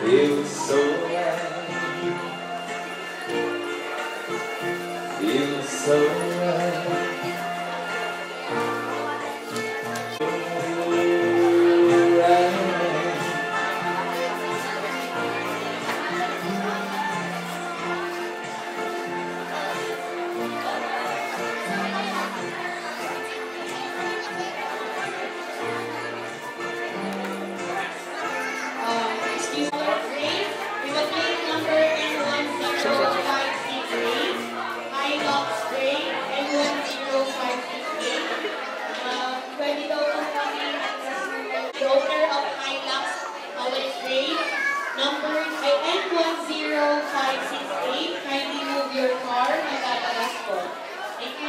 Feels so right, feels so right. Numbers N10568, kindly move your car, magtatagas po. Thank you.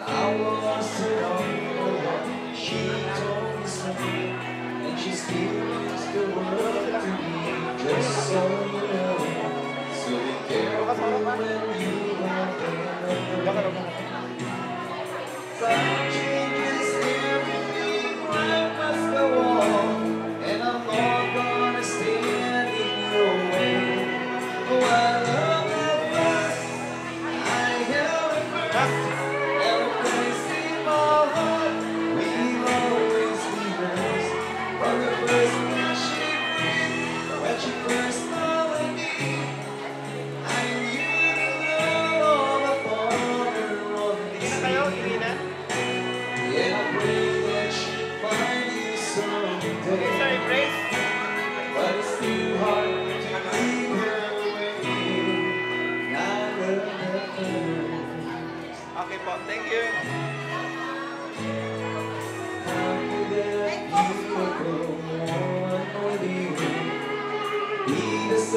I was sit on the wall, she told me something, and she still means the world to me, just so you know. So be careful when you are there. Time changes everything, life must go on, and I'm not gonna stand in your way. Oh, I love that bus, I held it first. When she first followed me, I knew the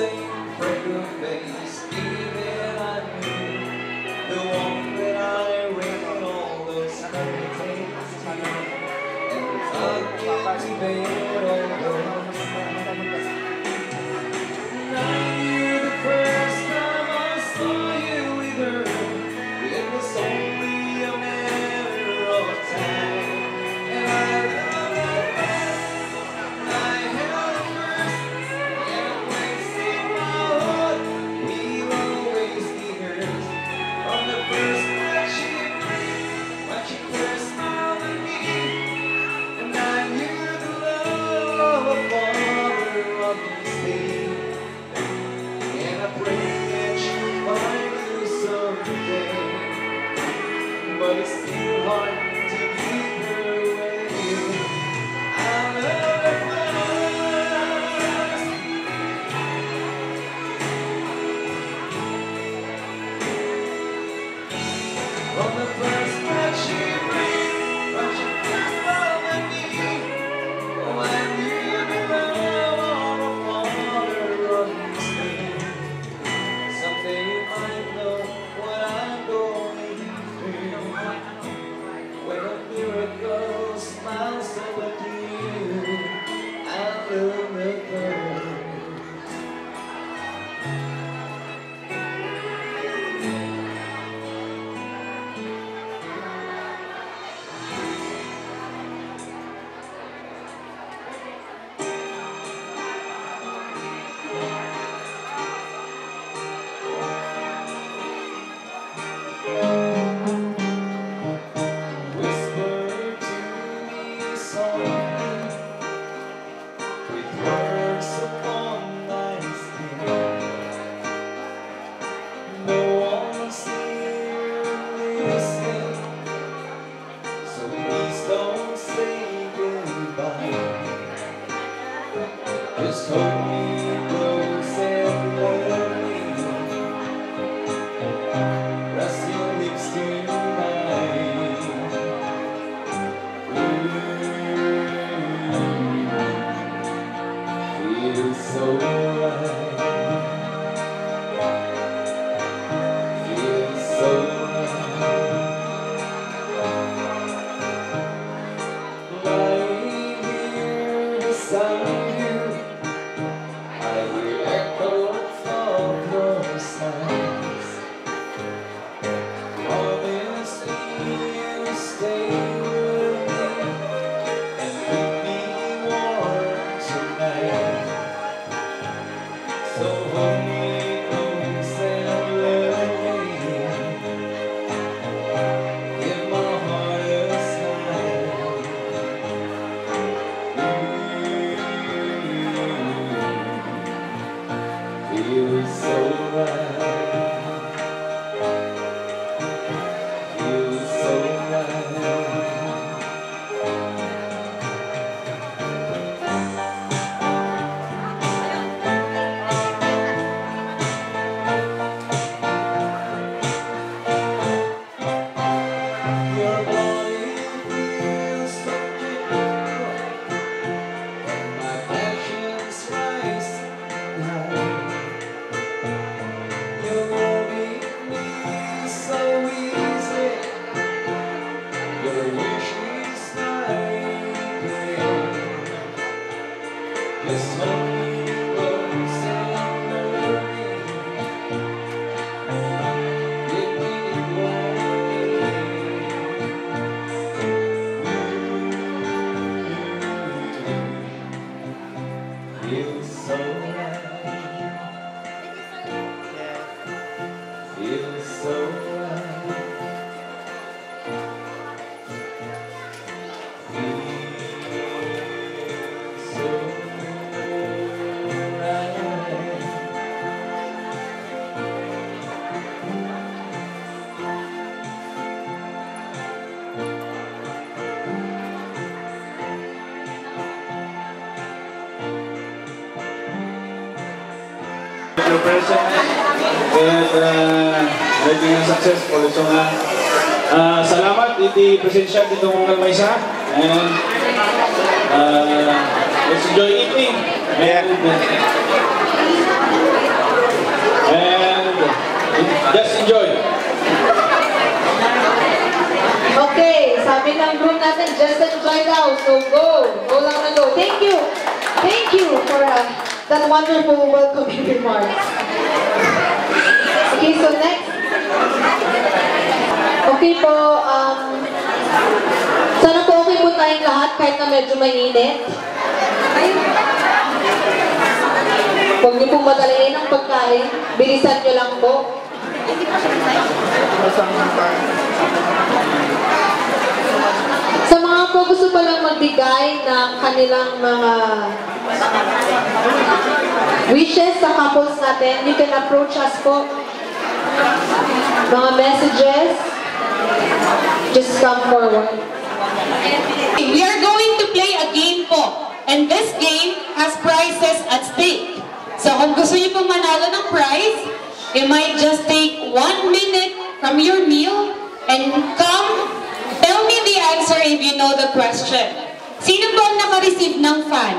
same freckle face, even I knew the one that I read all those happy things to, and tucked into bed all those nights. And I knew the first time I saw you with her, it was only a matter of time. And I love that man, I held her first, and a place in my heart we'll always be hers. From the first night she breathed, when she first smiled at me, and I knew the love of a father of this day. And I pray that she'll find you someday, but it's still hard to keep her away. I love her first. From the first night she breathed, when she first smiled at me, oh, I knew the love of a father of this day. Someday you might know what I'm going through, when a miracle smiles over you. I love the first. Whisper to me softly with words upon my skin. No one's here listening, so please don't say goodbye. Just hold me close and love me. Press your lips to mine. Feels so right. Feels so right. Lying here beside you, I hear echoes of your sighs. Honestly, you stay with me and keep me warm tonight. So hold me close and love me. Give my heart a smile. Feels so right. Feels so right. Your body feels so gentle, and my passions rise high. You're loving me so easy. Your wish is my prayer. Just hold me close and love me. Give me what I need. Feels so right. Feels so right. Feels so celebration and naging successful. So salamat iti presensya dito mong kalmaysa and Let's enjoy eating. And just enjoy. Okay, sabi ng group natin, just enjoy daw. So go. Go lang na go. Thank you. Thank you for that wonderful welcoming remarks. Okay, so next. Okay po, sana po okay po tayong lahat kahit na medyo mainit. Huwag niyo pong madalayin ang pagkain. Bilisan niyo lang po. Sa mga po gusto palang magbigay ng kanilang mga wishes sa couples natin, you can approach us po. Mga messages, just come forward. We are going to play a game po. And this game has prizes at stake. So kung gusto niyo pong manalo ng prize, you might just take 1 minute from your meal and come tell me the answer if you know the question. Sino po ang naka-receive ng fan?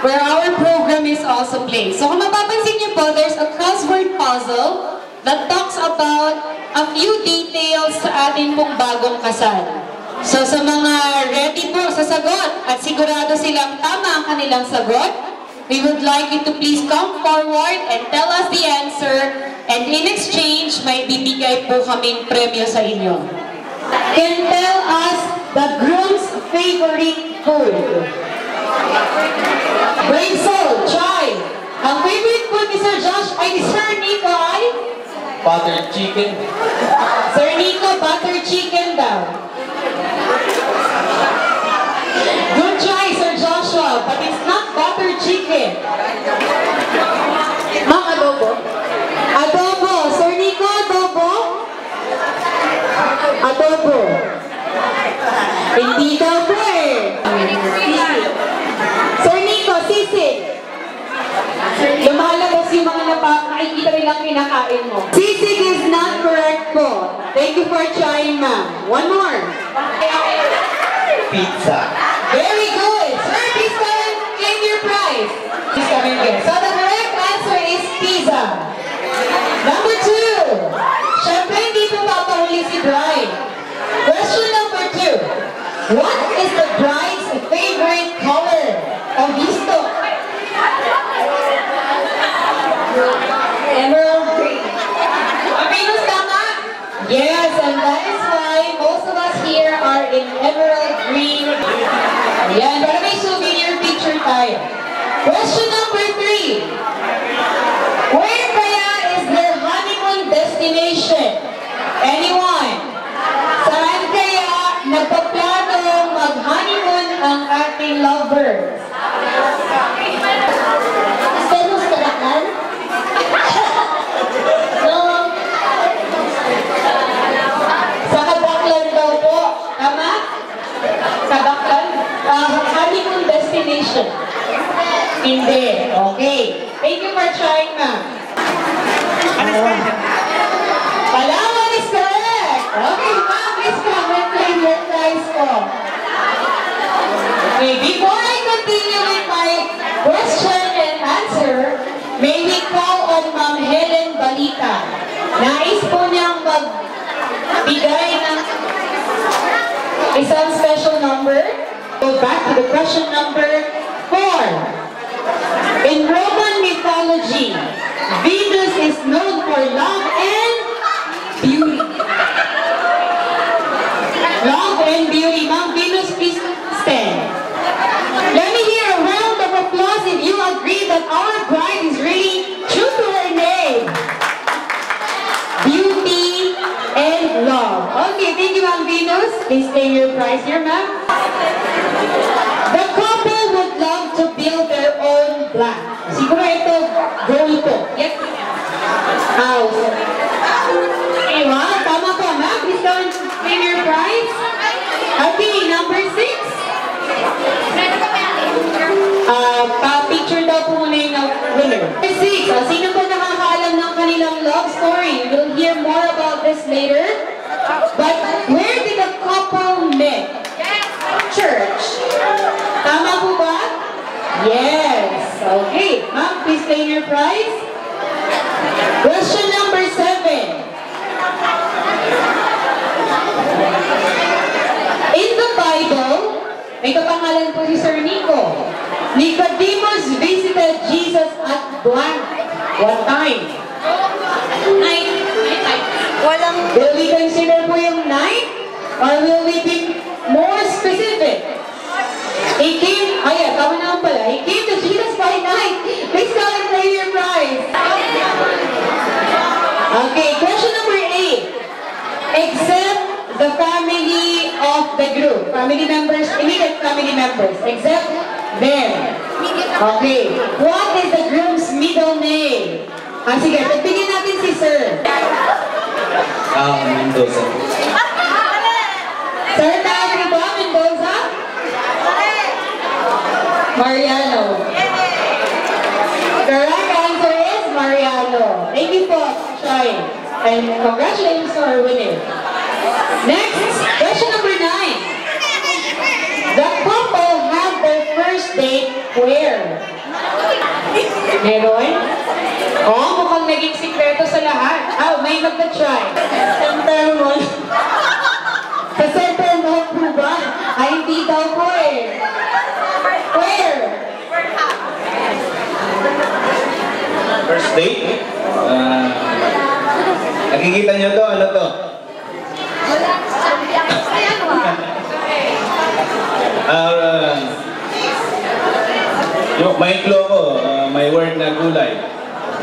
Where our program is also played. So kung mapapansin niyo po, there's a crossword puzzle that talks about a few details sa ating pong bagong kasal. So sa mga ready po sa sagot at sigurado silang tama ang kanilang sagot, we would like you to please come forward and tell us the answer, and in exchange, may bibigay po kaming premyo sa inyo. Can tell us the groom's favorite food. Brave soul, Chai. Ang favorite food ni Sir Josh ay ni Sir Nico ay? Buttered chicken. Sir Nico, butter chicken daw. Good try, Sir Joshua, but it's not butter chicken. Ma'am, adobo? Adobo. Sir Nico, adobo? Adobo. Hindi daw po eh. Sir Nico, sisig. Lumalabas yung mga nakikita nilang kinakain mo. Sisig is not correct po. Thank you for trying, ma'am. One more. Pizza. Very good. Sir, please come and claim your prize. Please come and get. So the correct answer is pizza. Number 2. Siyempre, hindi po papahuli si bride. Question number 2. What is the bride's favorite color? Ang gusto. Emerald green. Aminos tama? Yes, and that is why most of us here are in emerald green. Ayan, para may souvenir picture tayo. Question number 3. Where kaya is their honeymoon destination? Anyone? Saan kaya nagpaplano mag-honeymoon ang ating lovebirds? Venus Caracal? No. Sa Kabaklan daw po. Tama? Kabaklan? Honeymoon destination. Hindi. Okay. Thank you for trying, ma'am. Palawan is correct. Okay, ma'am, please come and claim your prize po. Okay, before I continue with my question and answer, may we call on Ma'am Helen Balita. Nais po niyang magbigay ng isang special number. Go back to the question number 4. In Roman mythology, Venus is known for love and beauty. Love and beauty. Ma'am Venus, please stand. Let me hear a round of applause if you agree that our bride is really true to her name. Beauty and love. Okay, thank you, Ma'am Venus. Please claim your prize here, ma'am. The couple would love to build their own blank. Siguro ito, goal ko. Yes? House. Okay, wow, tama po, ma'am. Please go and claim your prize. Okay, number 6. Pa-picture daw po muna yung winner. Number 6. Sino po nakakaalam ng kanilang love story? We'll hear more about this later. But where did the couple meet? Church. Tama po ba? please claim your prize. Question number 7. In the Bible, may kapangalan po si Sir Nico. Nicodemus visited Jesus at blank. What time? Night. Will we consider po yung night? Or will we be more specific? He came, tama naman pala. He came to Jesus by night. Please come and claim your prize. Okay, question number 8. Except the family of the group. Family members, immediate family members. Except them. Okay. What is the groom's middle name? Sige, pagbigyan natin si Sir. Mendoza. Sir, tawag rin ba? Mendoza? Mariano. Correct answer is Mariano. Thank you for trying. And congratulations to our winner. Next, question number 9. The couple had their first date where? Meron? Mukhang naging sikreto sa lahat. May magta-try. Center Mall. Sa Center Mall po ba? Hindi daw po eh. Where? First date? Nakikita nyo to? Ano to? Yung may clue ko, may word na gulay.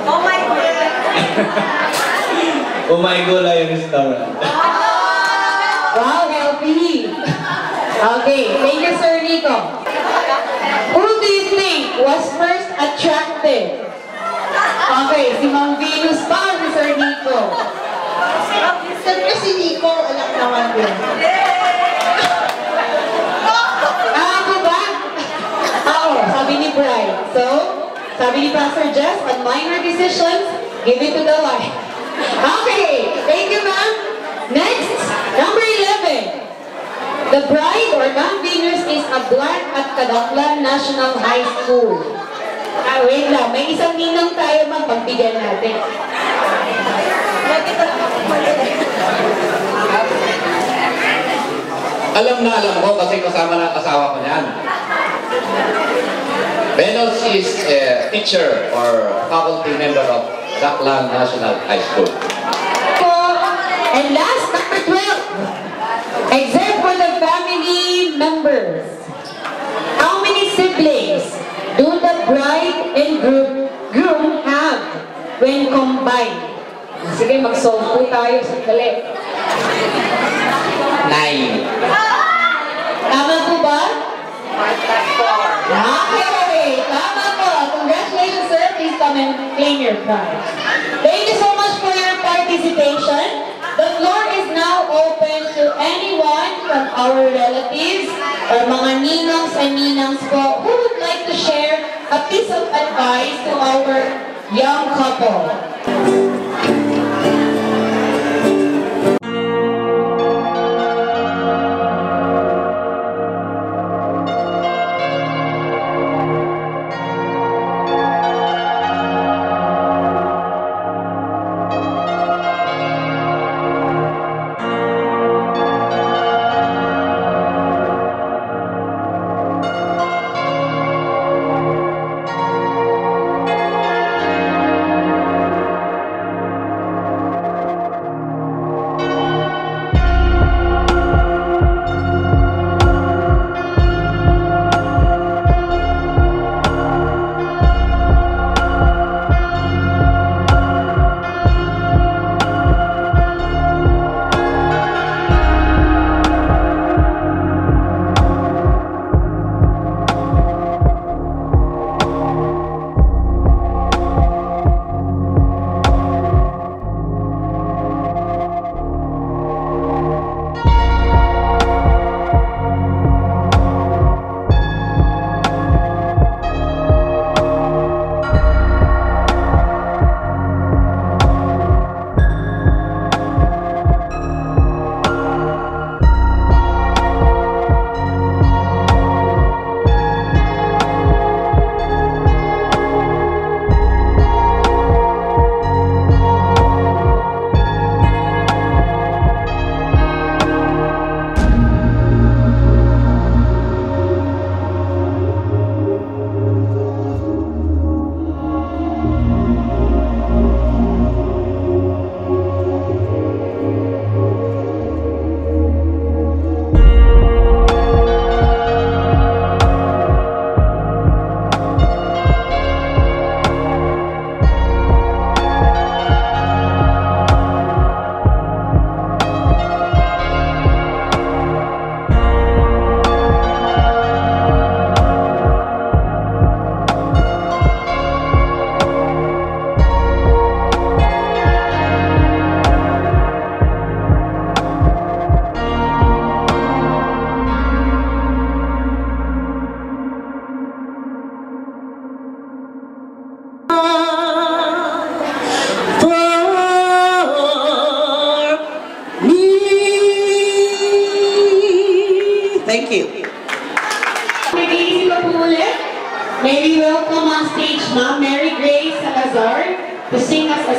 Oh my God! Umay Gulay Restaurant. Wow, healthy. Okay, thank you, Sir Nico. Who do you think was first attractive? Okay, si Ma'am Venus ba o si Sir Nico? Siyempre si Nico, alam naman din. Ako ba? Oo, sabi ni Brian. So, sabi ni Pastor Jess, on minor decisions, give it to the light. Okay, thank you, ma'am. Next, number 11. The bride or Ma'am Venus is a blank at Kadaklan National High School. Wait lang, may isang ninang tayo, ma'am, pagbigyan natin. Alam na alam ko kasi kasama ng asawa ko niyan. Venus is a teacher or faculty member of Daklan National High School. And last, number 12. Except for the family members. How many siblings do the bride and groom have when combined? Sige, mag-solve po tayo sa dali. 9. Tama po ba? Okay, tama po. Congratulations, sir. Please come and claim your prize. Thank you so much for your participation. The floor is now open to anyone from our relatives or mga ninongs and ninangs po who would like to share a piece of advice to our young couple.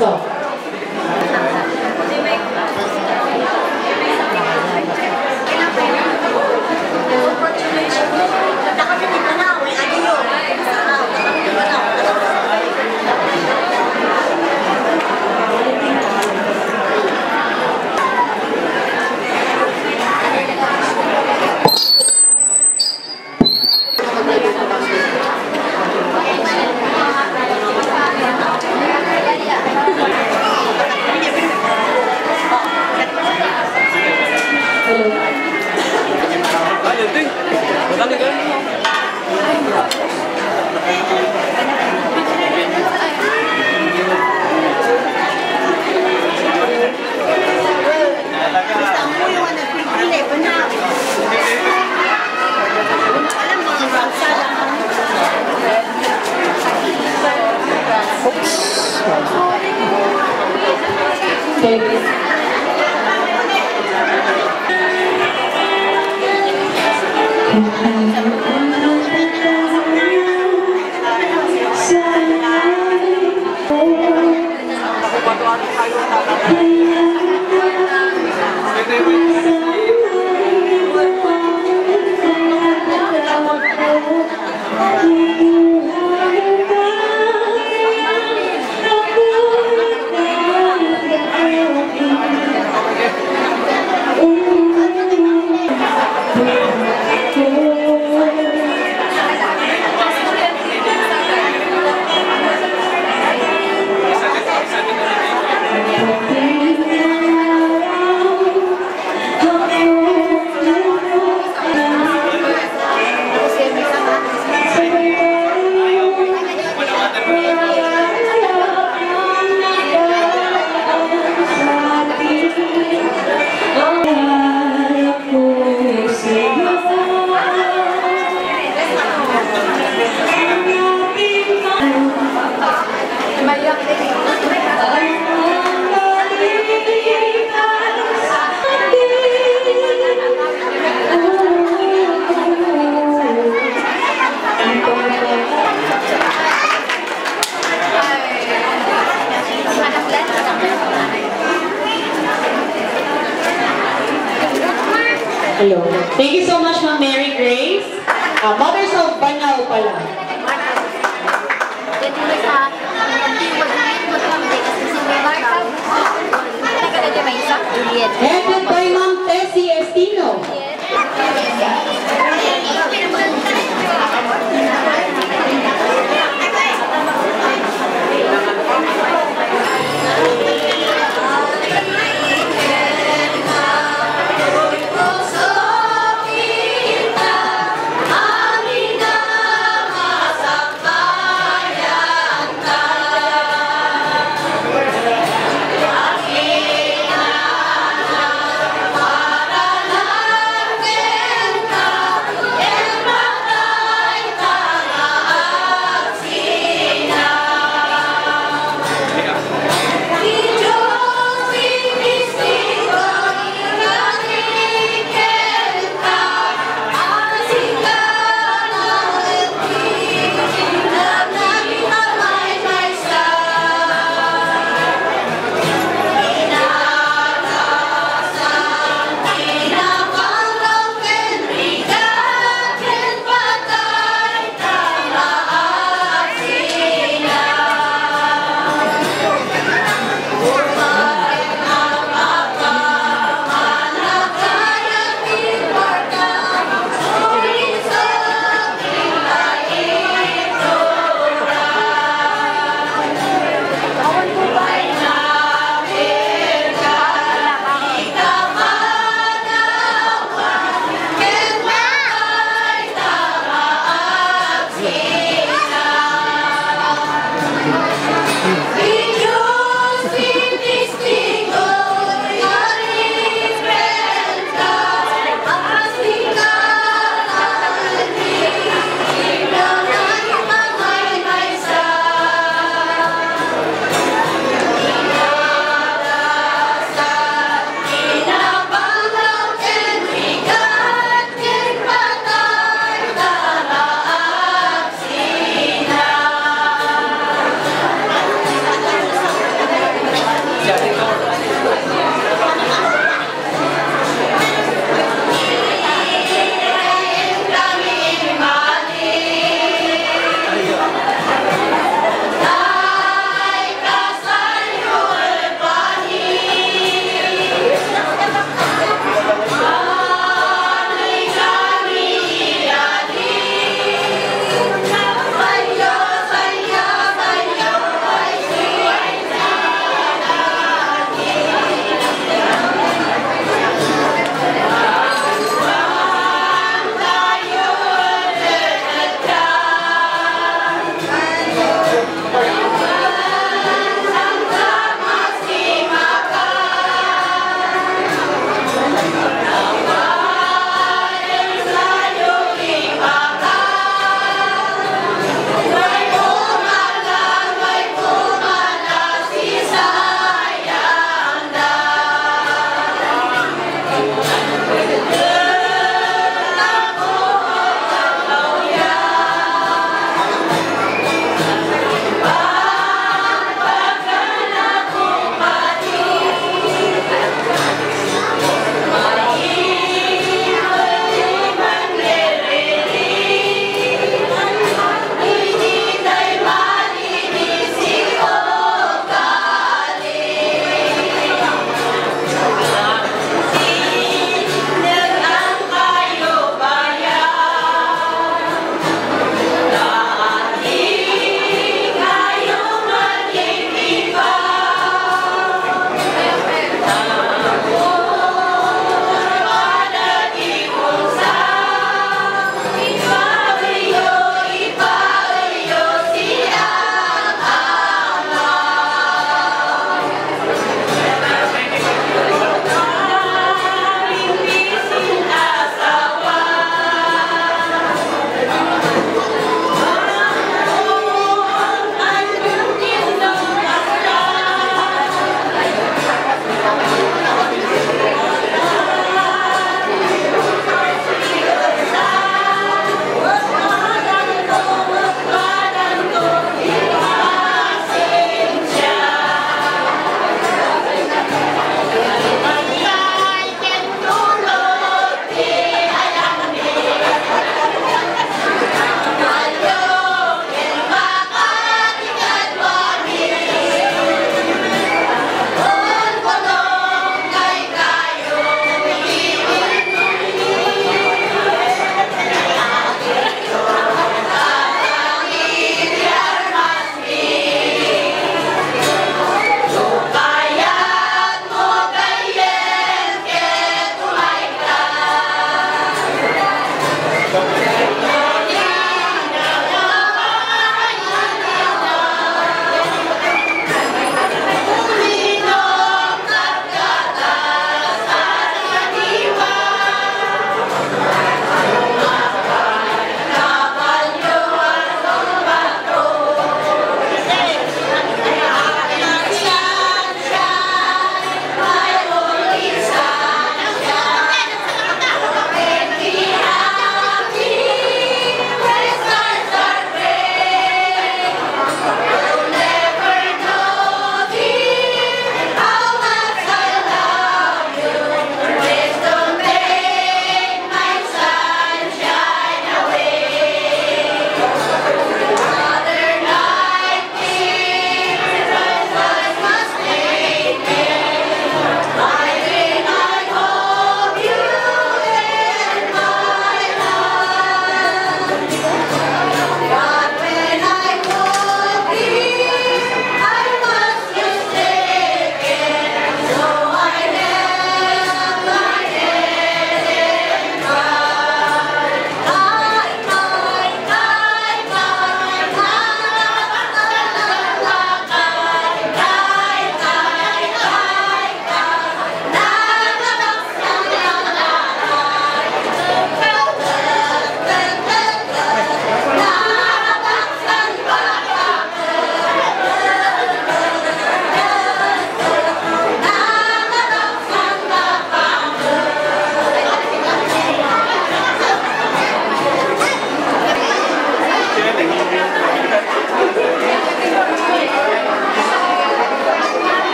song. Hello. Thank you so much, Ma'am Mary Grace. Mothers of Banao pala. Headed by Ma'am Tessie Estino.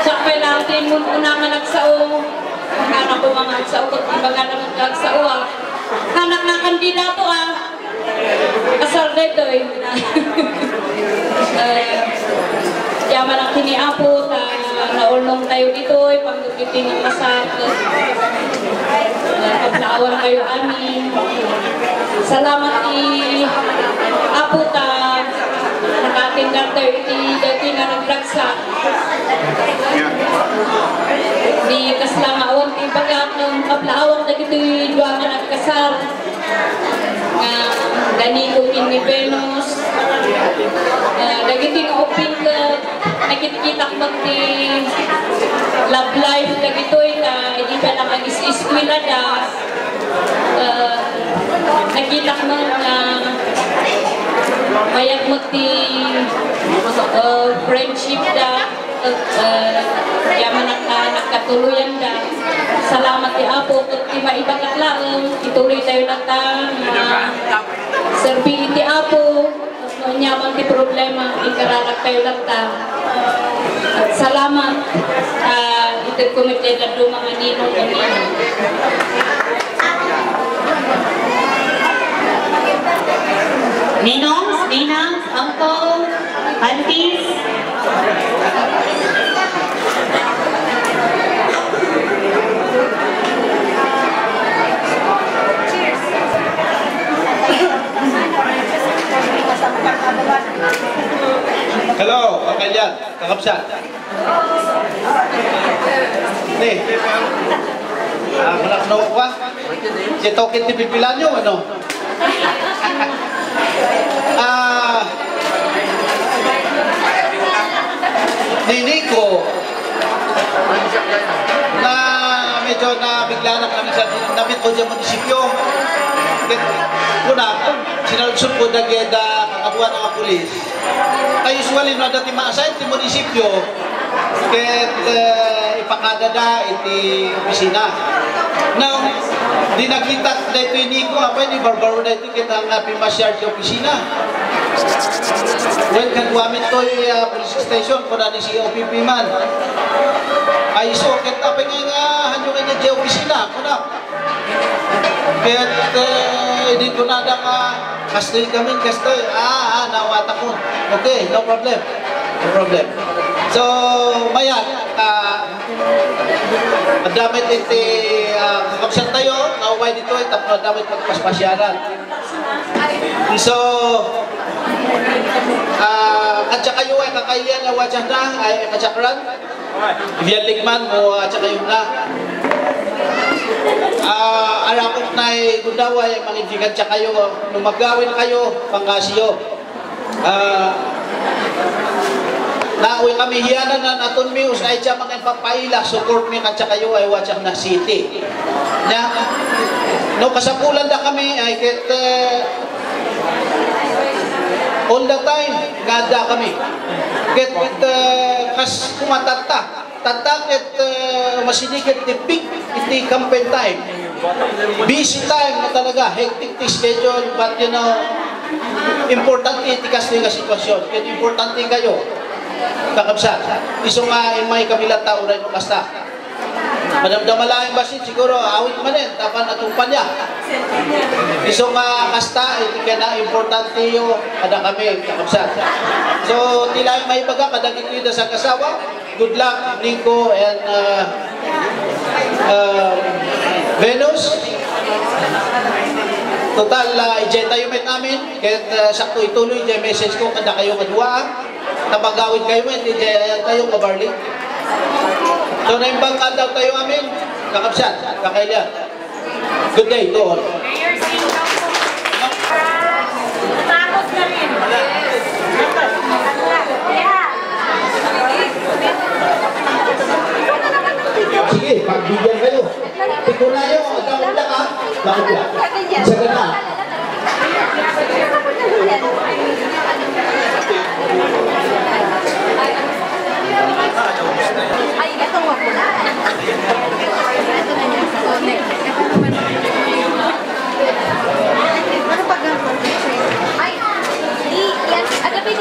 Sakay natin mo na nga nagsao. Anak ko mga nagsao ko, ibaga na nagsao ah. Anak na kandidato ah. Asal dito eh. Yaman ang kiniapo na naulong tayo dito eh. Pagdugitin ng kasat. Paglawan kayo amin. Salamat ni Apo ta. Nakatinggal tayo dati nga nagragsak. Di kaslangawan ti bagak ng kaplaawang na kito'y duwa nga nagkasal. Nga ganito ni Venus. Dagiti nga uping ka nakikita magti love life dagito'y na hindi pa lang ang is-iskwila na nakita mo na mayag magti friendship na yaman nakatuluyan na. Salamat ni Apo kung di maibagat lang ituloy tayo na serbihin ni Apo nyaman di problema ikararak tayo lang at salamat intercommitted na doon mga ninong Ninongs, ninangs, uncle, aunties. Hello, kakailan, kakapsat. Nih, manak no pa. Si token ti pipilan nyo, ano? Nini ko na medyo na bigla na kami sa namit ko sa munisipyo. Kuna, sinalsod ko na geda kakabuan ng pulis. Ay usually na dati ma-assign ti munisipyo ket ipakadada iti opisina. Now, di nakita dito ini ko apa ni barbaro dito kita nga pimasyar ti opisina. When kan guamit to police station kuna ni si OPP man. Ay so ket apa nga hanyo nga di opisina kuna. Ket di ko na da ka kastoy kami kastoy nawata ko. Okay, no problem. No problem. So, maya damit iti kakapsat tayo, naumay dito tapos damit magpaspasyaran. So, katsa kayo ay kakailan na wajah na ay katsakran. Ibiyan ligman mo atsa kayo na. Arakot na ay gundaway mangindigan siya kayo nung magawin kayo pangkasiyo. Nauwi kami hiyanan na naton mi usay siya mga papaila support mi katsa kayo ay watsak na city. Na no kasapulan da kami ay ket all the time gada kami. Ket kas kumatatta ket masinikit ti peak iti campaign time. Busy time na talaga, hectic schedule, but you know, importante iti kasto yung sitwasyon. Kaya importante kayo, kakabsat. Iso nga, may kabilang tao rin yung kasta. Madamdamalaing basit, siguro, awit man din, tapan atupan niya. Iso nga kasta, iti kaya na importante yung kada kami, kakabsat. So, tila yung may baga, kadagit yun sa kasawa. Good luck, Nico, and Venus. Total, i-jet tayo met namin. Kaya sakto ituloy, i message ko kada kayo kadua. Tabagawin kayo met, i-jet tayo kabarli. So, naimbang daw tayo amin. Kakabsat, kakailan. Good day to all. Takot na rin. Sige, pagbigyan kayo. Ikaw na yun, agawin na ka. Bakit yan? Isa ka na. Ay, ito mo po na. Ito na niya sa connect. Ito naman. Ano pag ay, yan, agapin.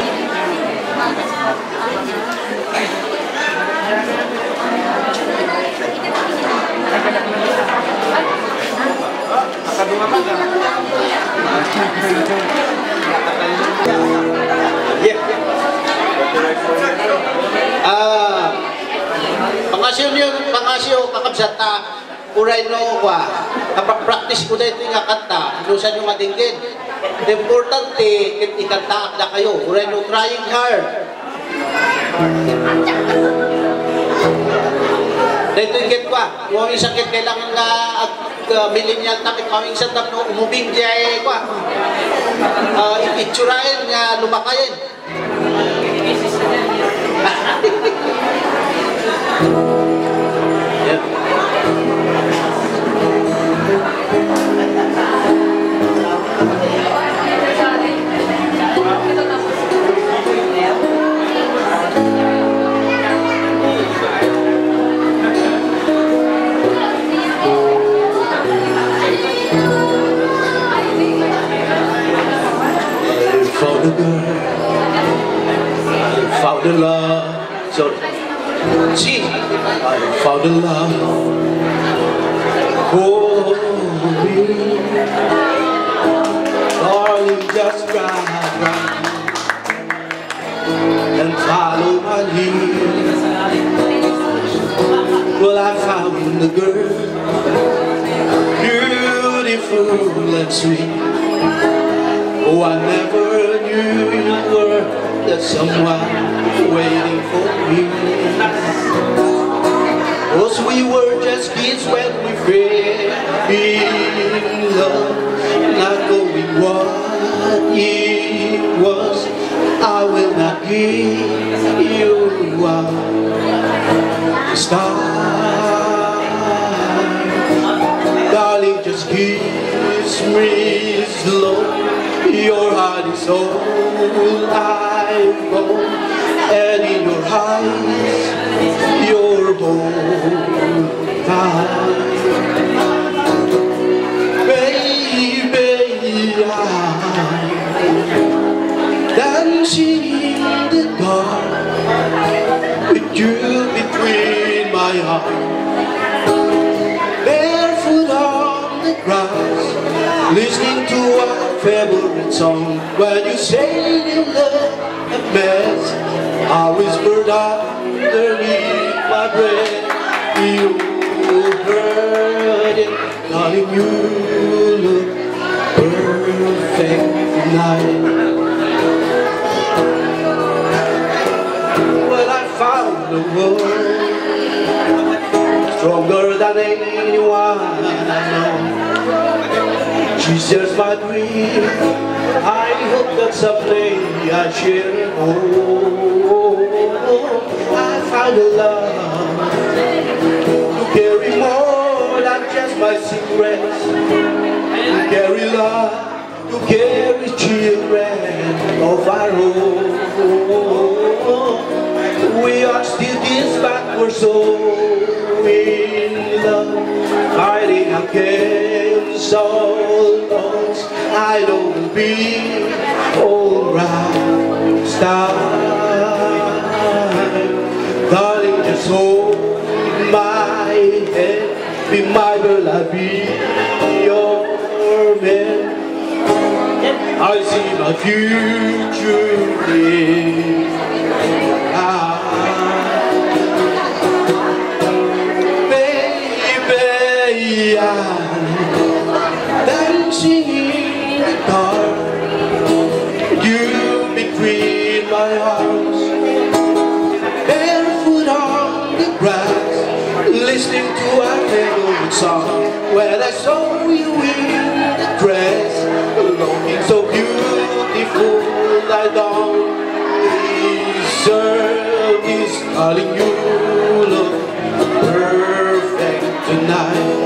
Pangasyo kakabsata uray no kwa kapag-practice ko na ito nga kanta ilusan yung madinggin. Importante ikanta na kayo uray no trying hard. Dito ikit kwa huwag yung sakit kailangan nga millennial takit mawing sandap no umubing jay kwa itsurain nga lumakayin. Found the love, sorry. See, I found the love for me. Darling, just cry and follow my lead. Well, I found the girl, beautiful and sweet. Oh, I never knew you were the someone waiting for me. Cause we were just kids when we fell in love, not knowing what it was. I will not give you up this time. Darling, just kiss me slow. Your heart is all I know, and in your eyes, your whole time. Baby, I'm dancing in the dark with you between my arms, barefoot on the grass, listening to our favorite song. When you say you love a mess, I whispered underneath my breath. You heard it, darling, you look perfect tonight. Well, I found the world stronger than anyone I know. She's just my dream. I hope that someday I share. Oh, I found a love to carry more than just my secrets. To carry love, to carry children of our own. We are still kids, but we're so in love, fighting against all odds. I know it'll be alright. Stop, darling, just hold my hand. Be my girl, I'll be your man. I see my future in baby, I'm dancing in the dark, you between my arms, barefoot on the grass, listening to our favorite song. When I saw you in the dress, looking so beautiful, I don't deserve this, darling, you look perfect tonight.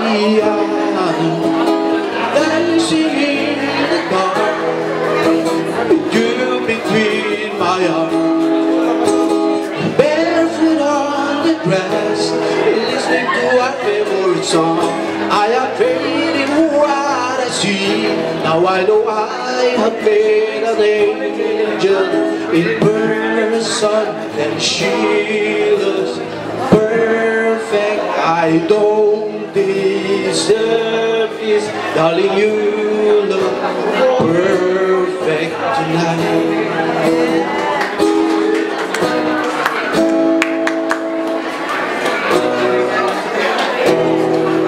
Baby, I'm dancing in the dark, with you between my arms, barefoot on the grass, listening to our favorite song. I am fading what I see, now I know I have met an angel in person, and she looks perfect. I don't deserve this, darling, you look perfect tonight.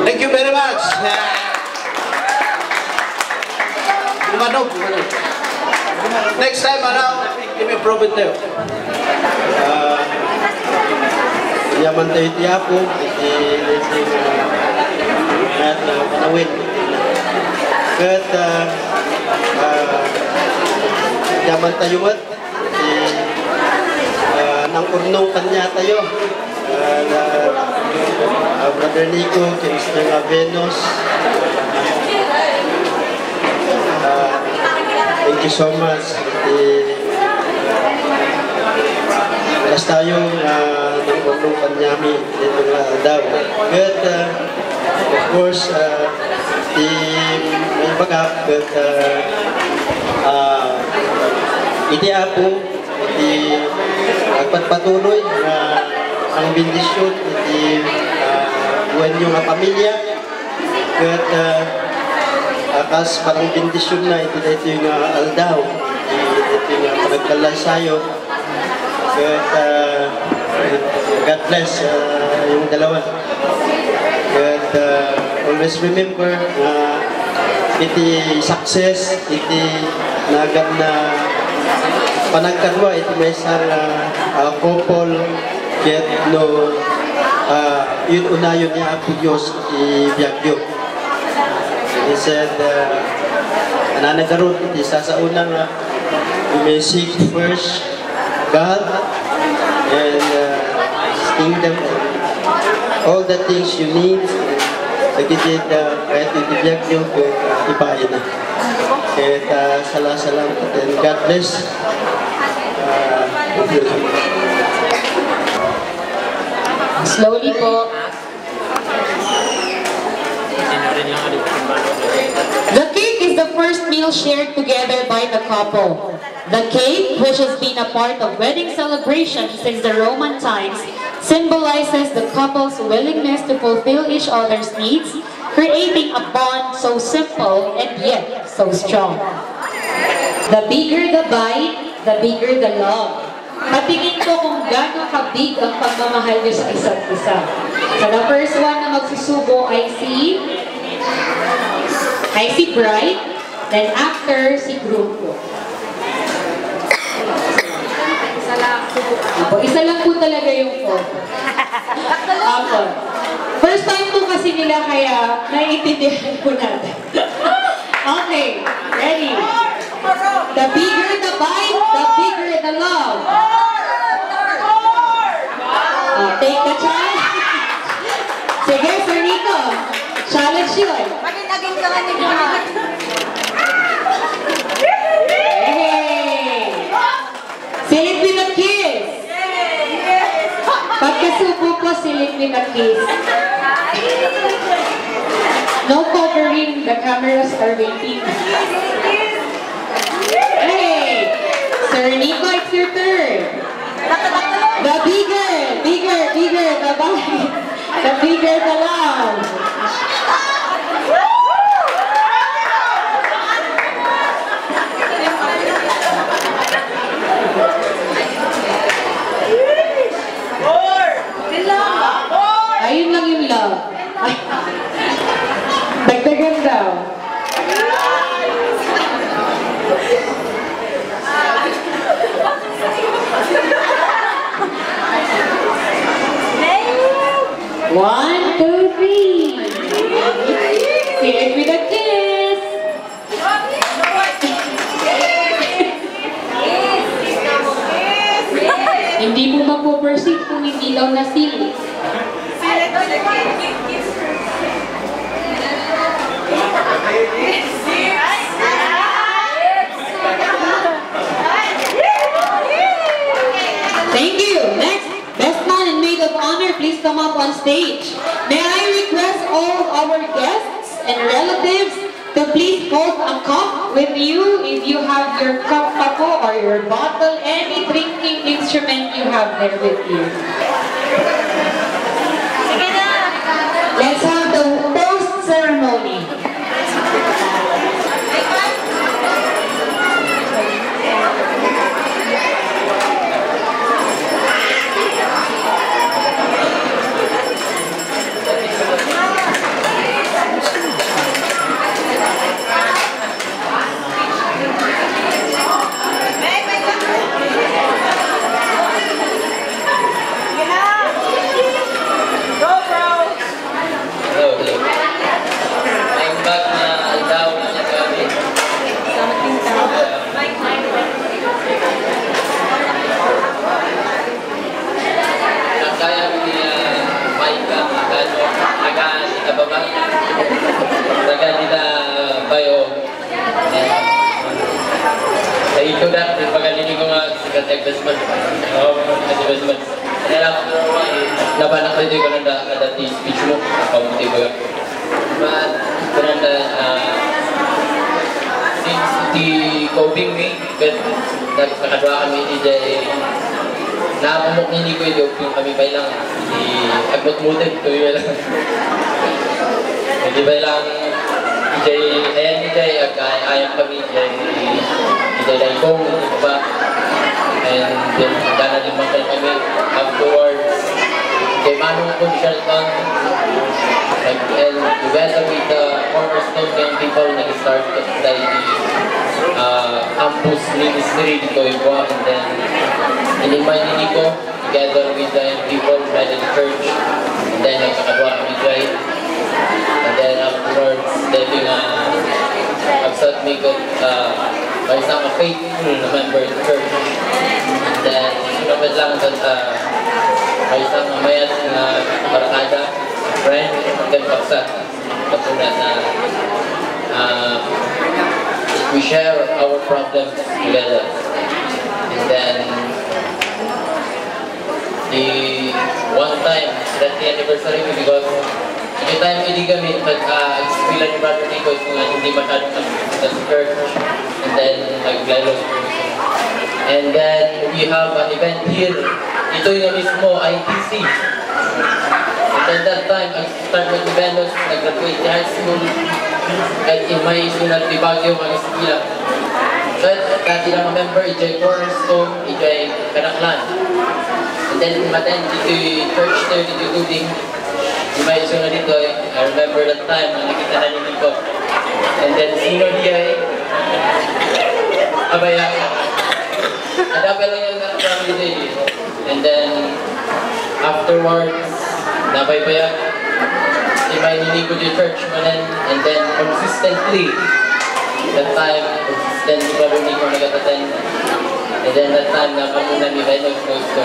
Thank you very much. Manog. Next time, i-improve it tayo. Yaman tayo tiyapo, at panawin. At yaman tayo nang urnong kanya tayo. Brother Nico, Mr. Venus. Thank you so much. Alas tayo ng urnong kanyami dito nga daw. But of course, may bagap, but iti apo, iti agpatpatuloy na ang bendisyon, iti buwan nyo nga pamilya. At akas parang bendisyon na, ito yung aldaw, ito yung panagkalansayo. At God bless yung dalawa. At always remember na iti success, iti nagam na panagkanwa, iti may isang couple, yet no yun unayon niya ako Diyos i-biyagyo. He said, nananagarot, isa sa unang you may seek first God and His kingdom and all the things you need. Nagigit kahit i-biyagyo, ipahin na. Kahit salamat and God bless. Slowly po. The cake is the first meal shared together by the couple. The cake, which has been a part of wedding celebrations since the Roman times, symbolizes the couple's willingness to fulfill each other's needs, creating a bond so simple and yet so strong. The bigger the bite, the bigger the love. Patingin ko kung gano'ng kabig ang pagmamahal niyo sa isa't isa. So the first one na magsusubo ay si bride, then after si groom po. Isa lang po talaga yung photo. First time po kasi nila kaya naiintindihan po natin. Okay, ready? The bigger the bite, the bigger the love. Take the challenge. Sige, Sir Nico. Challenge yun. Maging ka nga ni Buhan. Hey! Silip with a kiss. Pagkasubo po, silip with a kiss. No covering, the cameras are waiting. Hey! Sir Nico, it's your turn. The bigger the bite, the bigger the love. Ayun lang yung love. Dagdagan daw. One, two, three. Say it with a kiss. Hindi mo mapoproceed kung hindi daw nasili. Thank you. Next, best man and maid of honor, please come up on stage. May I request all our guests and relatives to So please hold a cup with you if you have your cup pa po or your bottle, any drinking instrument you have there with you. Let's have the toast ceremony. Laban ako dito ko nanda di speech mo kaunti ba. But kunanda since the coping me but nakadwa kami DJ napamok ni ko yung kami ba lang di agmot-muted ko yun lang. Hindi ba lang DJ ayan DJ ayam kami DJ Daikong ba and then dana din mga kami afterwards kay Manong Consultant and together with the cornerstone young people nag-start the campus ministry dito iba and then inimay nini ko together with the young people by the church and then nagkakadwa kami dry and then afterwards dahil agsat mi ko by isang faithful na member of the church and then sunod lang may isang mamayat na barakada, friend, dan paksa. Katulad na we share our problems together. And then, the one time, that's the anniversary ko because every time hindi kami nag-expila ni Brother Nico kung hindi masyadong sa church and then nag-lalo. And then, we have an event here. Ito yung mismo, ITC. And then that time, I start with Venus, nag-graduate high school, at in my sunat di Baguio, mga eskwela. But, dati lang member, EJ Cornerstone, EJ Kanaklan. And then, umattend dito yung church there, dito yung tubing. Di may sunat dito, I remember that time, nakikita na nyo dito. And then, sino diya abaya. Adape lang yung family day. And then, afterwards, nabay pa yan. May niligo di church manan. And then, consistently, that time, consistently pa rin ko nag-attend. And then, that time, nakamunan ni Venog Nosto.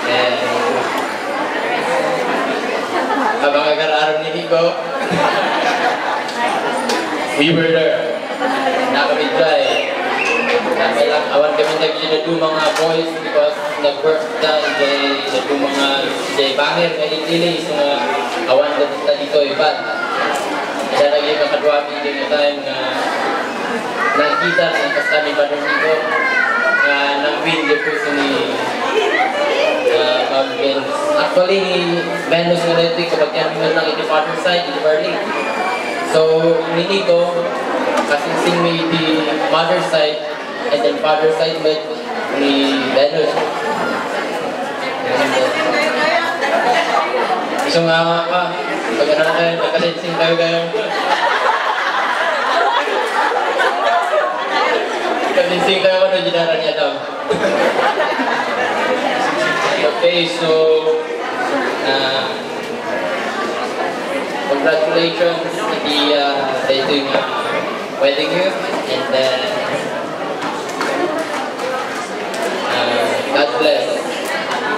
And, habang agar-araw ni Nico, we were there. Nakamidray. Kami lang, awan kami nag-inado mga boys because nag-work na nag-inado mga bangir na itili sa mga awan na dito ibat. Kaya naging makadwa kami din yung time na nakita ng kasami ba doon dito na nang-win din po sa ni Ma'am Venus. Actually, Venus nga na ito kapag yan lang ito father side, ito Berlin. So, hindi ko kasing may the mother side and then father side with ni Venus. So nga ka, pag ano kayo, nagkasensing kayo kayo. Nagkasensing kayo ka na ginara niya daw. Okay, so congratulations sa ito yung wedding you and then God bless.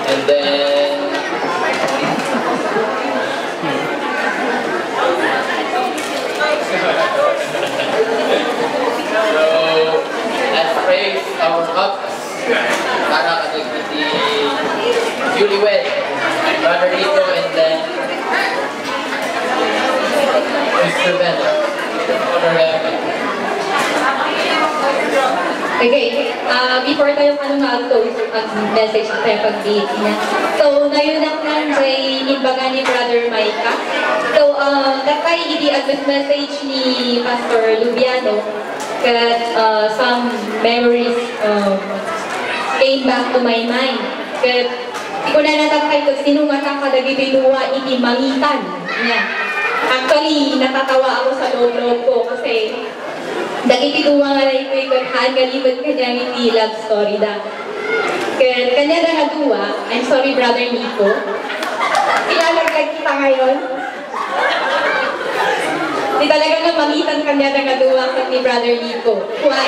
And then so let's praise our ups para kasi newlywed Brother Nico and then Mr. Venus. Okay, before tayo mag-close ang message tayo pag-date niya. So, nayunak lang kay imbaga ni Brother Micah. So, dakay iti-address message ni Pastor Lubiano that some memories came back to my mind. Kat, di ko na natakay kung sino makakadagibinuwa iti mangitan niya. Actually, natatawa ako sa loob-loob ko kasi dagitiduwa nga na ito yung kalibad kanya iti love story da. Kaya kanya na naduwa, I'm sorry Brother Nico, ilalaglag kita ngayon. Di talaga nga mangitan kanya na naduwa ni Brother Nico. Why?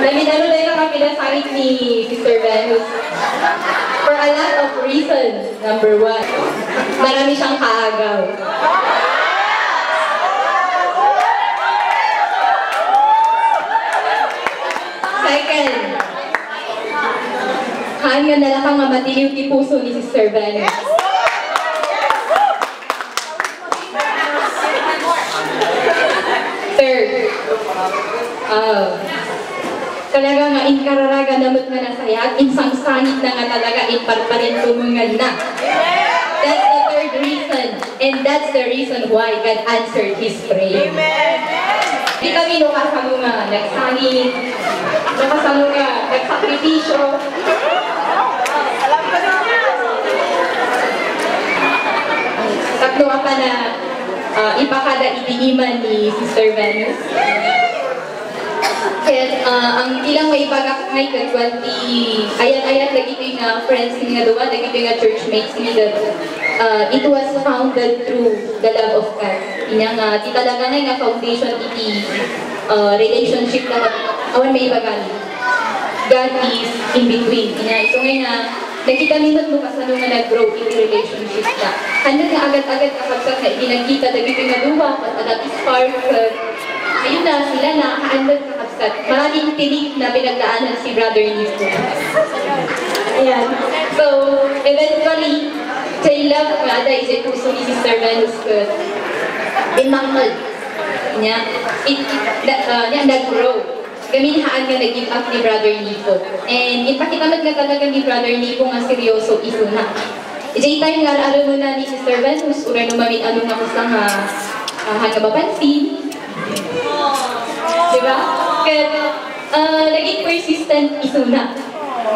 Naminalo na yung kapinasakit ni Sister Venus. For a lot of reasons. Number one, marami siyang kaagaw. Second, hanga na lang nga matiliw ti puso ni Sister Venus. Third, talaga nga inkararaga namot nga nasayag, insang sangit na nga talaga inparparin tumungan na. That's the third reason, and that's the reason why God answered his prayer. Di kami nakasalo nga, nagsangit, nakasalo nga, nagsakripisyo. Tatlo pa na ipakada itiiman ni Sister Venus. Kaya ang ilang may pagkakangay ka 20 ayat-ayat lagi ko yung friends nga duwa, lagi ko yung churchmates ni that it was founded through the love of God. Inya nga, di talaga nga foundation iti relationship na awan may bagali. God is in between. Inya, ito nga nakita minot mo kasano nga nag-grow iti relationship na. Handa nga agad-agad kapag na itinagkita, lagi ko yung duwa, at spark, ayun na, sila na, kaandad kakabsat. Maraming tinig na pinagdaanan si Brother Nico. Ayan. So, eventually, sa love nga, dahil sa puso ni Sister Venus ko, dinangkal niya, nag-grow. Gaminhaan nga nag-give up ni Brother Nico. And ipakitamat nga talaga ni Brother Nico nga seryoso iso na. J-time nga, alam mo na ni Sister Venus, ura naman ano nga kusang hanga mapansin. Diba? Kaya, naging persistent isuna.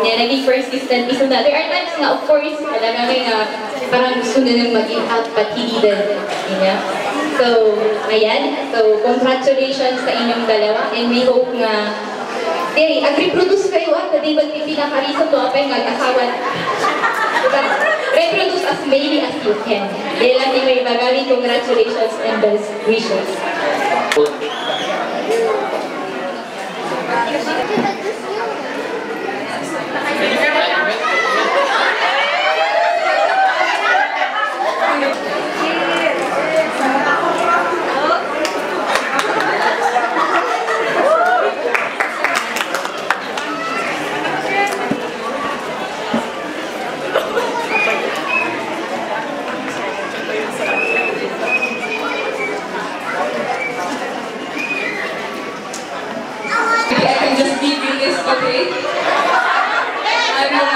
Yeah, naging persistent isuna. There are times nga, of course, talaga nga, parang gusto na nang mag-give out, but he didn't. Yeah. So, ayan. So, congratulations sa inyong dalawa. And we hope nga, ag-reproduce kayo at di ba pinakarisap to apay nga kasawan. Reproduce as many as you can. Dahil lang may bagay, congratulations and best wishes. Okay? I will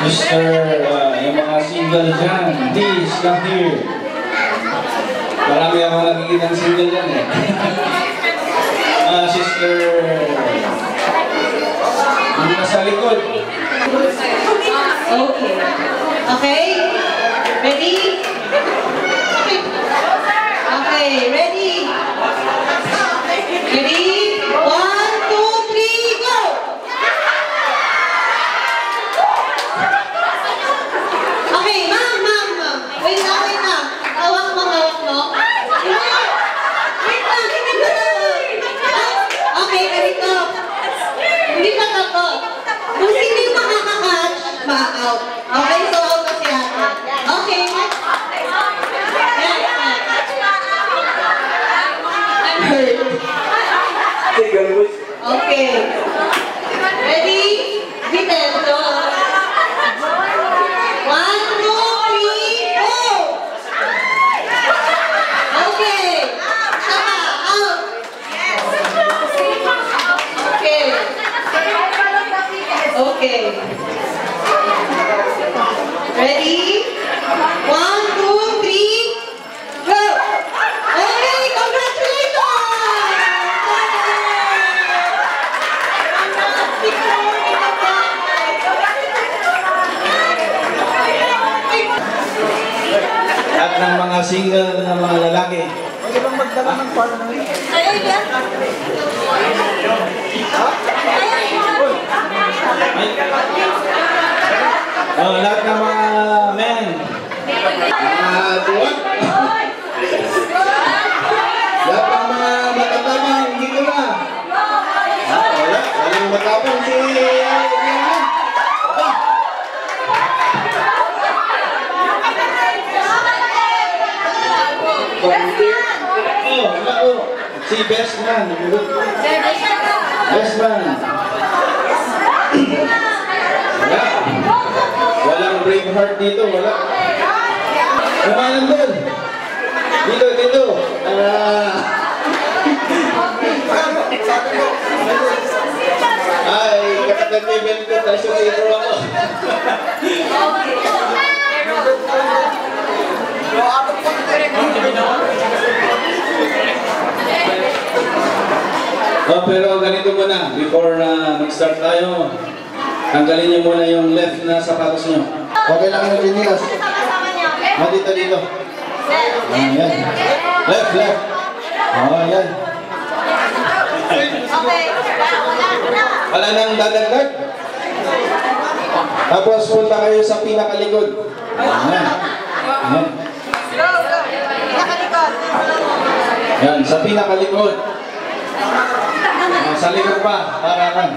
Mr. Yung mga single dyan, please come here. Marami akong nakikita ng single dyan eh. Sister, yung nasa likod. Okay. Okay? Ready? Okay, ready? Ready? 1, 2, 3, go! Okay, ma'am. Wait lang. Hawak mo. Wait lang, hindi ko na. Okay, ganito. Hindi pa ako. Kung sino yung makakakatch, ma-out. Okay, so out na si ate. Okay. I'm hurt. Okay. Ready? Detail. So, 1, 2, 3, go! Okay. Sama, out. Okay. Okay. Ready? 1, 2, 3, go! Okay, congratulations! At ng mga single na mga lalaki. Pwede bang magdala ng para ng Lahat ng mga men. Mga duwag. Lahat ng mga matatapang dito na. Wala. Walang matapang si... Si best man. Best man. Wala. Walang brave heart dito. Wala. Kumanan doon. Dito. Ay, kapatid may belt ko. Tapos yung dito ako. Pero ganito muna, before na mag-start tayo, tanggalin niyo muna yung left na sapatos niyo. Okay lang yung chinilas. Dito. Yan. Left. Yan. Wala nang dadagdag. Tapos punta kayo sa pinakalikod. Yan. Yan, sa pinakalikod. Sa likod pa, parakan.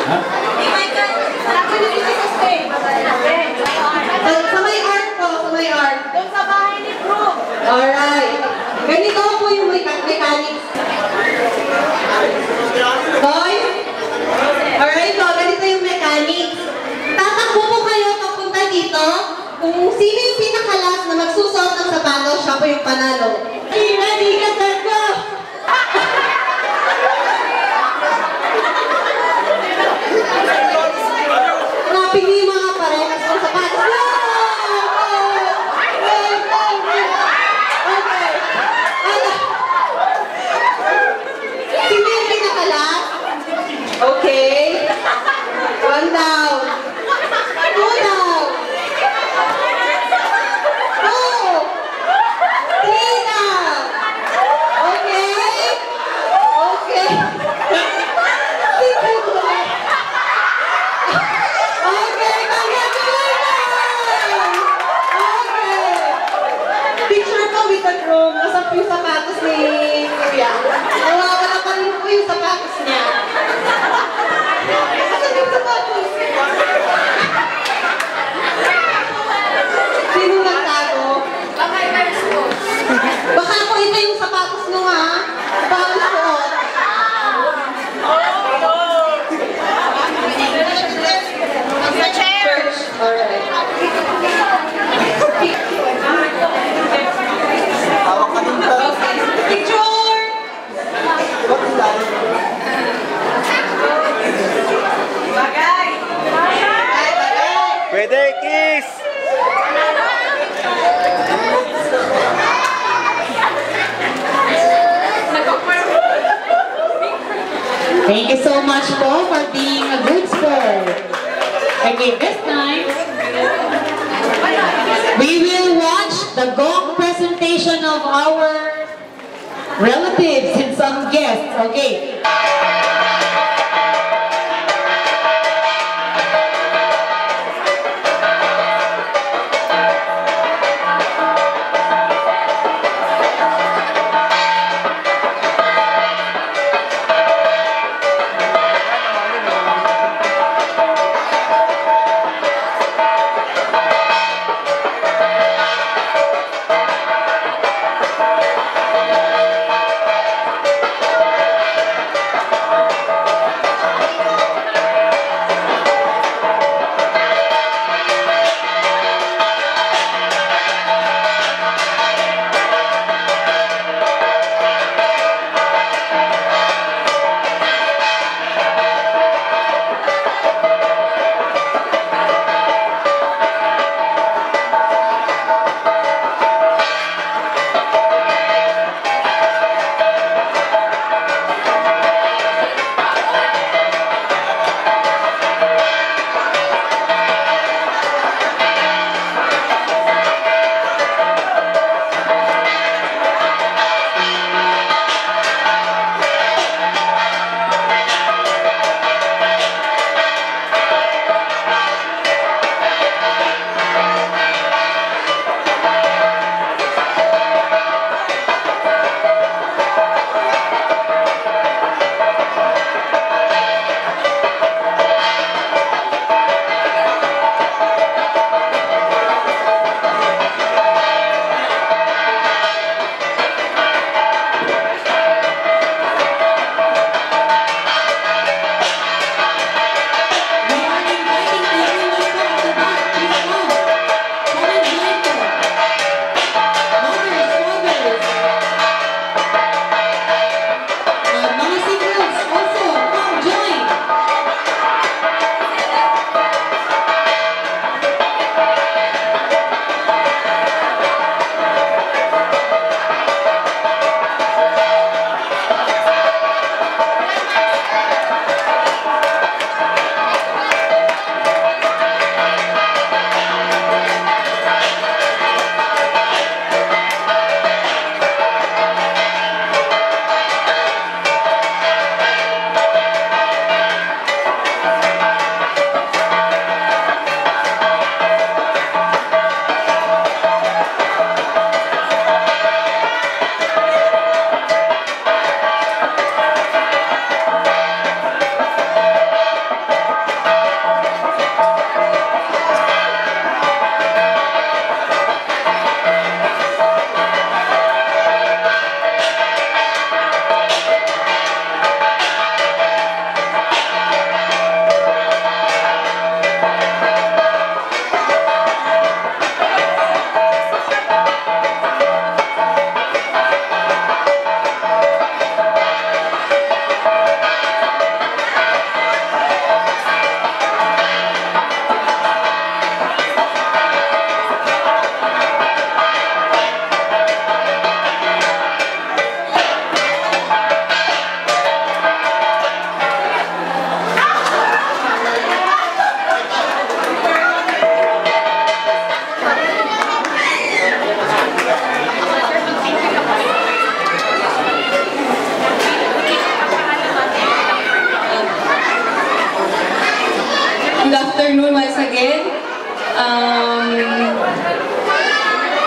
Ha? Sa may art po, sa may art. Doon sa bahay ni Bro. Alright. Ganito po yung mechanics. Boys? Alright po, ganito yung mechanics. Tatakbo po kayo papunta dito. Kung sino yung pinakalas na magsusuot ng sapatos, siya po yung panalo. Ready, get go! Rapin niyo yung mga parehas ng sapatos. Okay. Sino yung pinakalas? Okay. 1 down. 2 down. 2. 3 down. Thank you so much po for being a good sport. Okay, this time, we will watch the gong presentation of our relatives and some guests. Okay.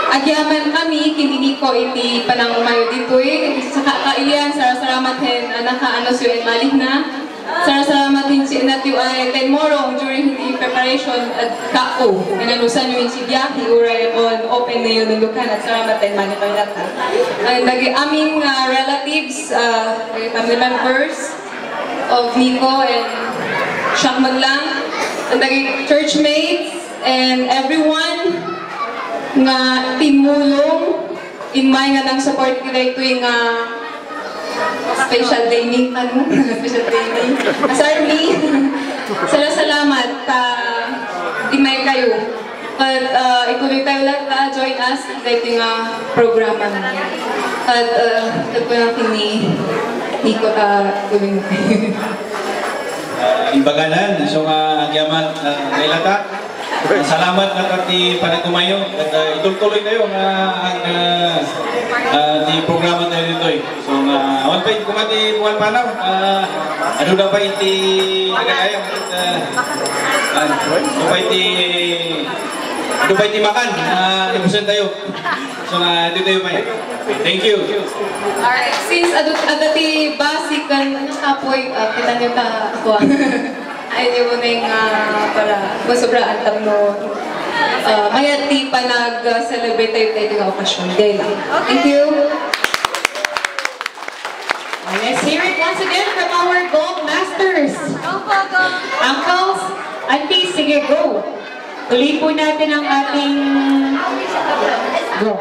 Agyaman kami, kinini ko iti panang umayo ditoy. Sa kailian, salamat hen nakaano siyo malih na. Salamat din si Natio ay tomorrow during the preparation at kako. Inanusan yung si Biaki uray on open na yun ng lukan at salamat din malih kayo natin. Nagi aming relatives, family members of Nico and Shak Maglang, nagi churchmates and everyone nga timulong imay nga nang support kita ito yung special day ni special day ni Asarmi. Salamat imay kayo at ituloy tayo lahat join us sa ito yung programa at ito po natin ni Nico tuloy na. Imbaganan, so agyaman nailata. Salamat na kati panagkumayo at ituloy kayo ang di programa tayo dito eh. So awan pa kumati buwan panaw. Ano na pa iti nagayang ano pa iti makan ibusan tayo. So dito tayo pa. Thank you. Alright, since adati basic kan apoy kita nyo ta ako. Ayun yung muna yung para masobraan tam no mayati pa nag-celebrate tayo tayo ng okasyon. Gay lang. Thank you. Let's hear it once again from our gold masters. Uncles, aunties, sige, go. Tuloy po natin ang ating go.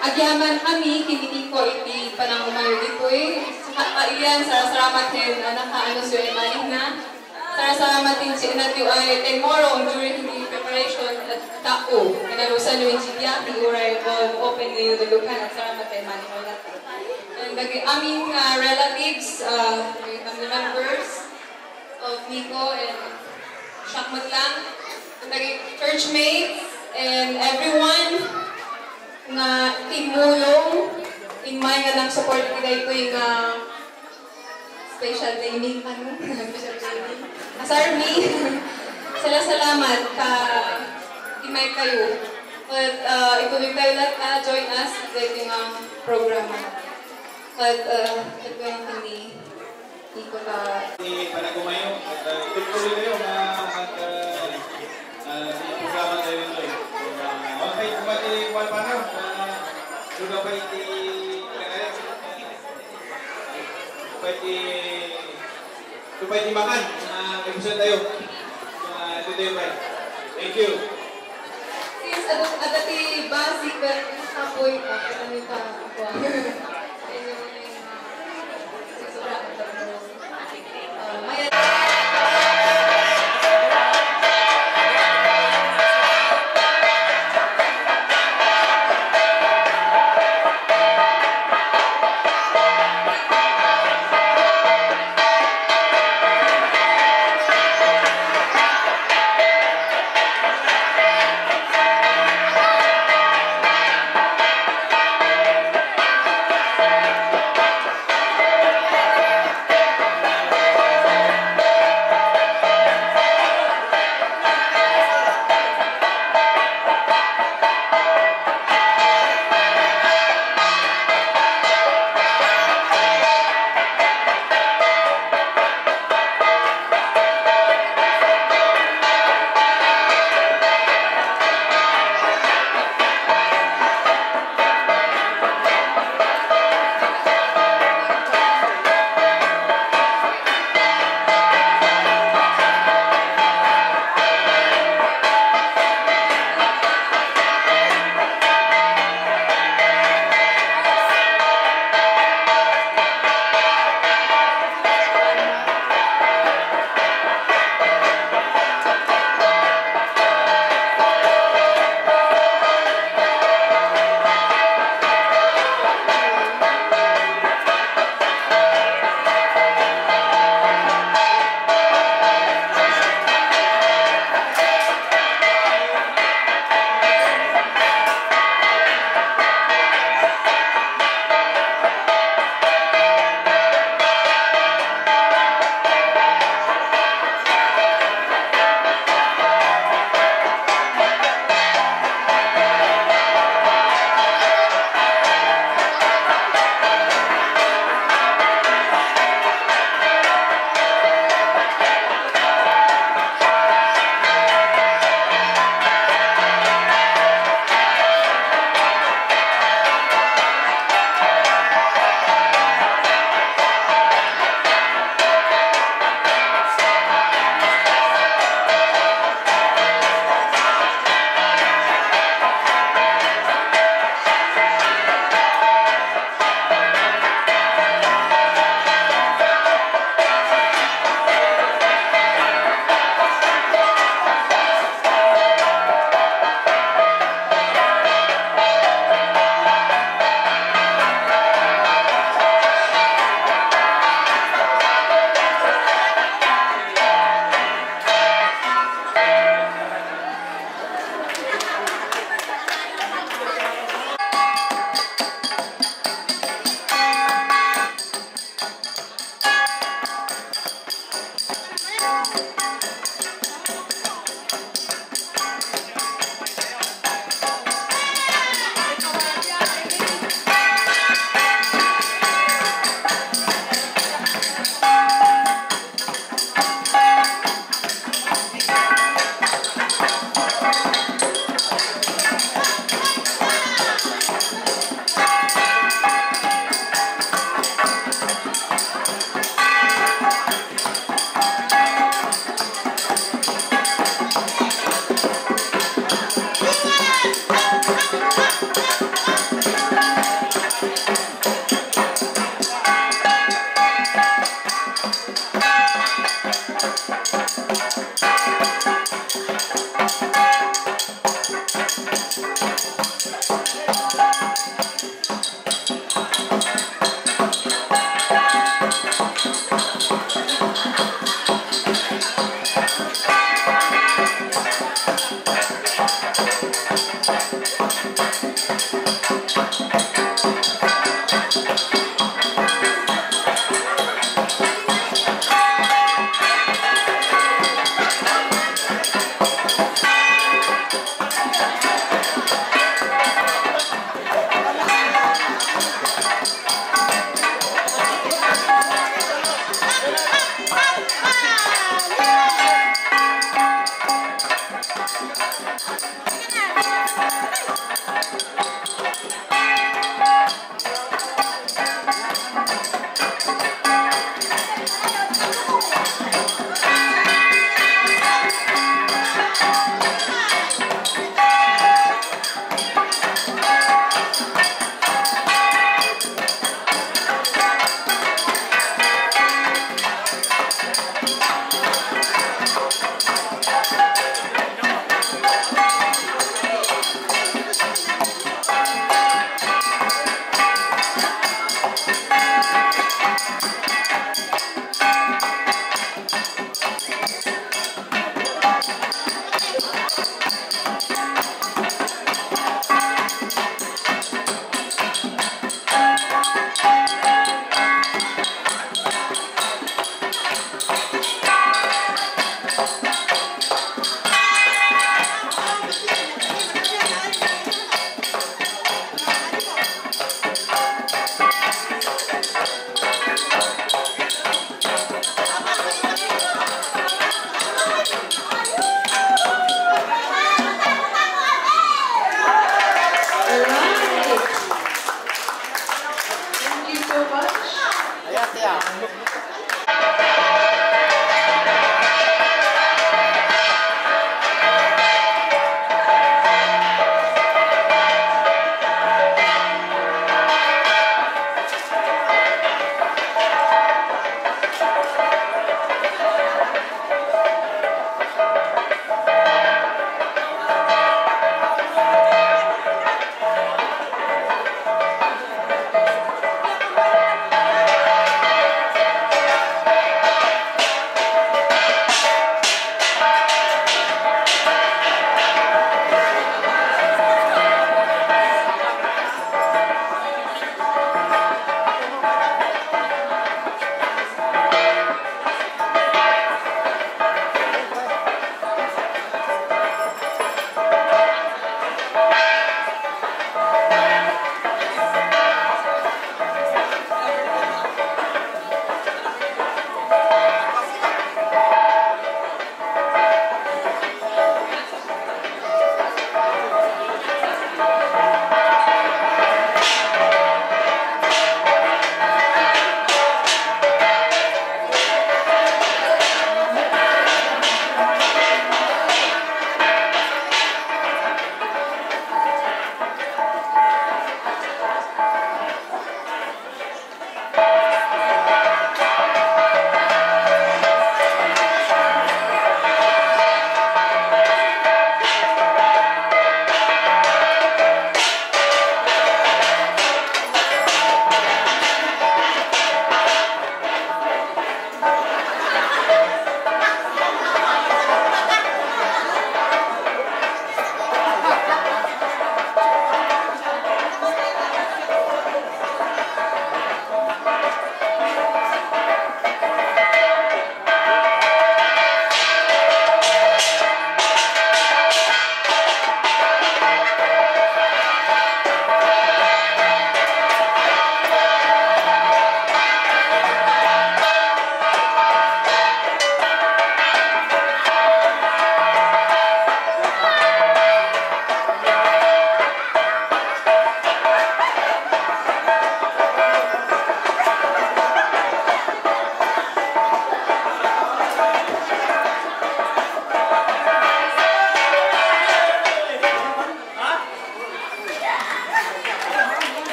Agyaman kami, kiniti ko iti panang umayo dito eh. Kailan, salamat din, nakaano siya imalig na. Salamat din si Inatyo ay tomorrow during the preparation at tao. Kinalusan nyo yung siya, iguray ko open na yung lulukan at salamat din imalig mo natin. And aming relatives, family members of Nico and Shakmat lang. Ang naging churchmates and everyone nga timulong in my nga nag-support kita ito yung special naming special naming Asarmi. Salamat ka imay kayo. But ituloy kayo lahat join us dito yung programa. But ito yung kami ikot Ni Panagumayo at ituloy kayo programa tayo nito. Okay, kumati kuwan pa na. Sudah pa iti Supaya makan episode tayo. Ito tayo pa. Thank you. Since ada ti basic kapoy kami pa ako.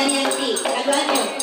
Daniel T. Aduan yun.